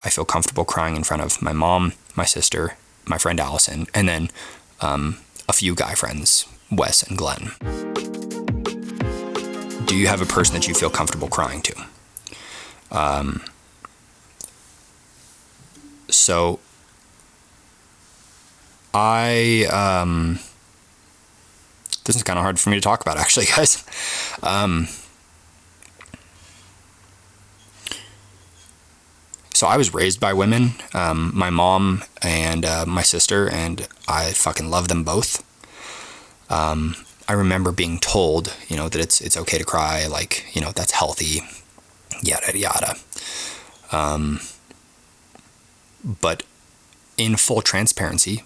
I feel comfortable crying in front of my mom, my sister, my friend Allison, and then a few guy friends, Wes and Glenn. Do you have a person that you feel comfortable crying to? So this is kind of hard for me to talk about, actually, guys. So I was raised by women, my mom and my sister, and I fucking love them both. I remember being told, that it's okay to cry, like, that's healthy, yada, yada. But in full transparency,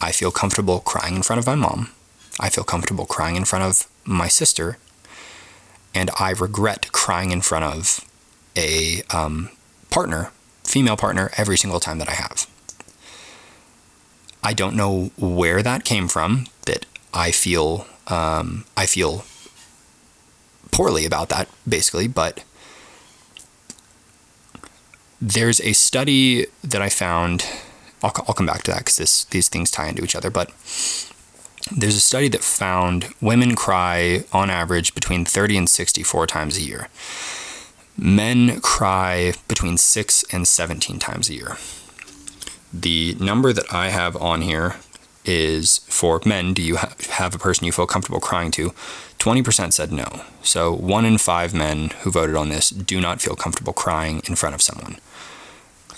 I feel comfortable crying in front of my mom. I feel comfortable crying in front of my sister. And I regret crying in front of a female partner, every single time that I have. I don't know where that came from, that I feel poorly about that, basically, but there's a study that I found. I'll come back to that because these things tie into each other, but there's a study that found women cry on average between 30 and 64 times a year. Men cry between 6 and 17 times a year. The number that I have on here is for men. Do you have a person you feel comfortable crying to? 20% said no. So 1 in 5 men who voted on this do not feel comfortable crying in front of someone.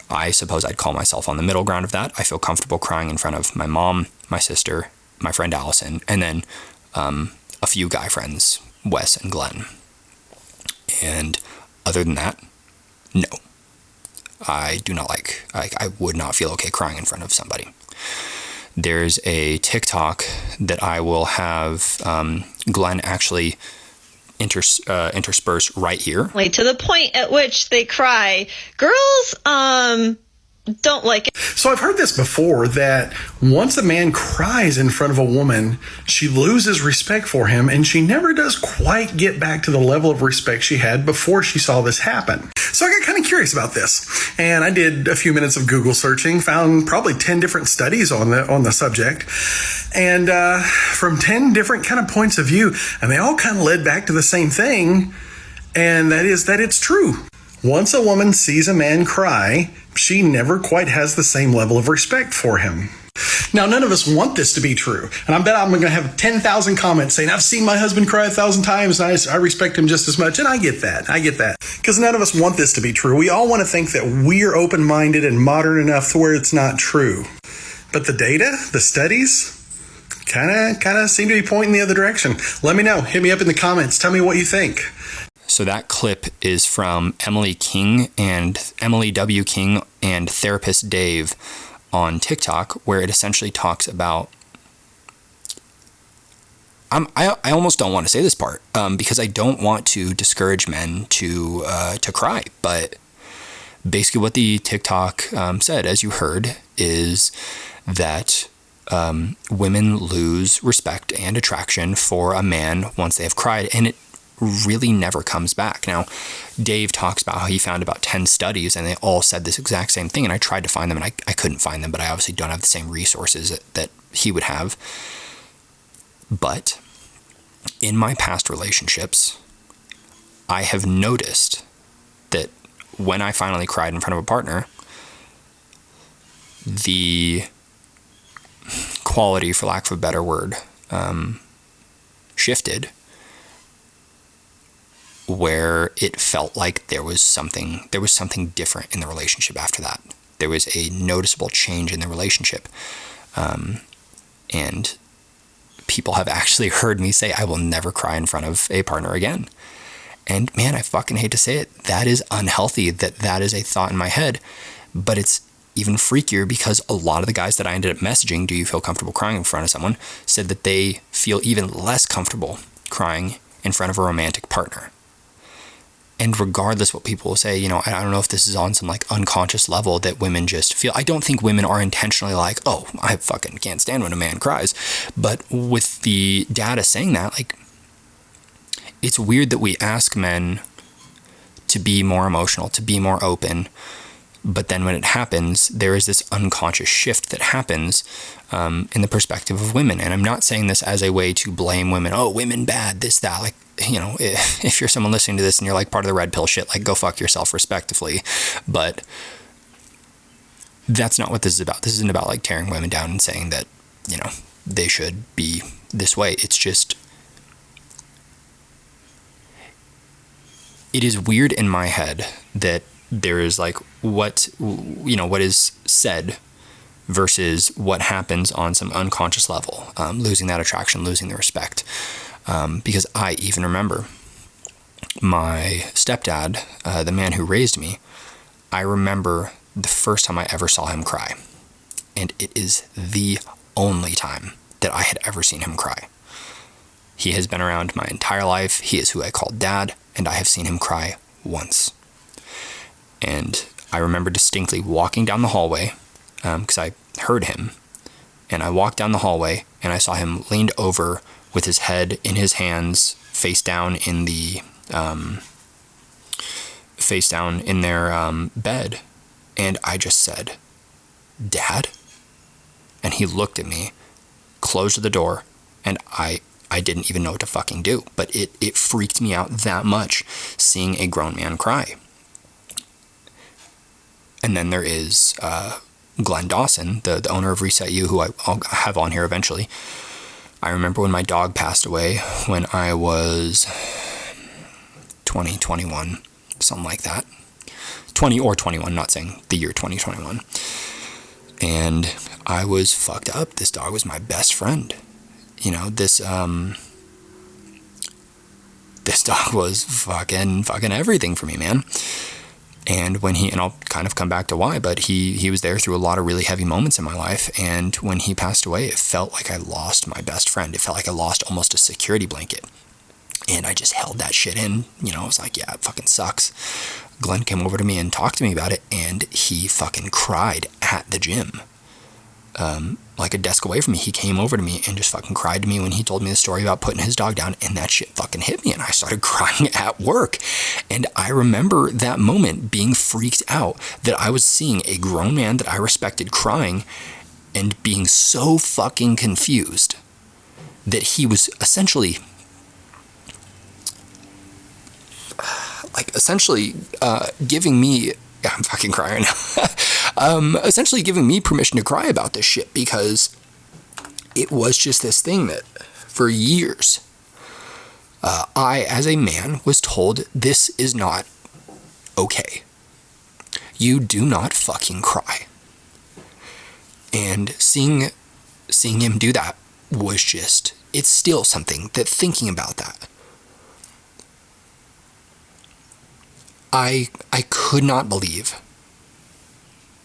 I suppose I'd call myself on the middle ground of that. I feel comfortable crying in front of my mom, my sister, my friend Allison, and then a few guy friends, Wes and Glenn. And other than that, no. I do not I would not feel okay crying in front of somebody. There's a TikTok that I will have Glenn actually intersperse right here. To the point at which they cry. Girls don't like it. So I've heard this before, that once a man cries in front of a woman, she loses respect for him, and she never does quite get back to the level of respect she had before she saw this happen. So I got kind of curious about this, and I did a few minutes of Google searching, found probably 10 different studies on the subject, and from 10 different kind of points of view, and they all kind of led back to the same thing, and that is that it's true. Once a woman sees a man cry, she never quite has the same level of respect for him. Now, none of us want this to be true. And I bet I'm going to have 10,000 comments saying, I've seen my husband cry 1,000 times and I respect him just as much. And I get that. Because none of us want this to be true. We all want to think that we're open-minded and modern enough to where it's not true. But the data, the studies, kind of seem to be pointing the other direction. Let me know. Hit me up in the comments. Tell me what you think. So that clip is from Emily W. King and Therapist Dave on TikTok, where it essentially talks about, I almost don't want to say this part because I don't want to discourage men to cry, but basically what the TikTok said, as you heard, is that women lose respect and attraction for a man once they have cried, and it really never comes back. Now, Dave talks about how he found about 10 studies and they all said this exact same thing, and I tried to find them and I couldn't find them, but I obviously don't have the same resources that he would have. But in my past relationships, I have noticed that when I finally cried in front of a partner, the quality, for lack of a better word, shifted, where it felt like there was something different in the relationship after that. There was a noticeable change in the relationship. And people have actually heard me say, I will never cry in front of a partner again. And man, I fucking hate to say it, that is unhealthy, that is a thought in my head. But it's even freakier because a lot of the guys that I ended up messaging, do you feel comfortable crying in front of someone, said that they feel even less comfortable crying in front of a romantic partner. And regardless what people will say, I don't know if this is on some like unconscious level that women just feel. I don't think women are intentionally like, oh, I fucking can't stand when a man cries. But with the data saying that, like, it's weird that we ask men to be more emotional, to be more open. But then when it happens, there is this unconscious shift that happens in the perspective of women. And I'm not saying this as a way to blame women. Oh, women bad, this, that. Like, you know, if you're someone listening to this and you're like part of the red pill shit, like, go fuck yourself respectively. But that's not what this is about. This isn't about like tearing women down and saying that, you know, they should be this way. It's just, it is weird in my head that there is like what is said versus what happens on some unconscious level, losing that attraction, losing the respect. Because I even remember my stepdad, the man who raised me, I remember the first time I ever saw him cry. And it is the only time that I had ever seen him cry. He has been around my entire life. He is who I call dad, and I have seen him cry once. And I remember distinctly walking down the hallway, because I heard him, and I walked down the hallway and I saw him leaned over with his head in his hands, face down in their bed. And I just said, "Dad?" And he looked at me, closed the door, and I didn't even know what to fucking do. But it freaked me out that much seeing a grown man cry. And then there is Glenn Dawson, the owner of Reset You, who I'll have on here eventually. I remember when my dog passed away when I was 20, 21, something like that. 20 or 21, not saying the year 2021. And I was fucked up. This dog was my best friend. You know, this dog was fucking everything for me, man. And when and I'll kind of come back to why, but he was there through a lot of really heavy moments in my life. And when he passed away, it felt like I lost my best friend. It felt like I lost almost a security blanket. And I just held that shit in. You know, I was like, yeah, it fucking sucks. Glenn came over to me and talked to me about it, and he fucking cried at the gym. Like a desk away from me, he came over to me and just fucking cried to me when he told me the story about putting his dog down, and that shit fucking hit me, and I started crying at work. And I remember that moment being freaked out that I was seeing a grown man that I respected crying and being so fucking confused that he was essentially giving me, I'm fucking crying now, essentially giving me permission to cry about this shit, because it was just this thing that for years I, as a man, was told this is not okay. You do not fucking cry. And seeing him do that was just, it's still something that thinking about that, I could not believe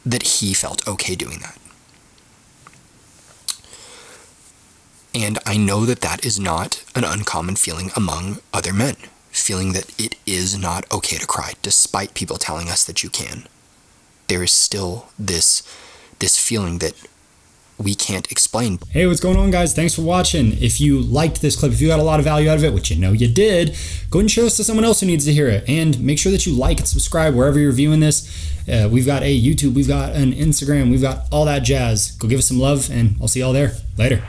that he felt okay doing that. And I know that that is not an uncommon feeling among other men, feeling that it is not okay to cry, despite people telling us that you can. There is still this feeling that we can't explain. Hey, what's going on, guys? Thanks for watching. If you liked this clip, if you got a lot of value out of it, which you know you did, go ahead and share this to someone else who needs to hear it. And make sure that you like and subscribe wherever you're viewing this. We've got a YouTube, we've got an Instagram, we've got all that jazz. Go give us some love, and I'll see y'all there. Later.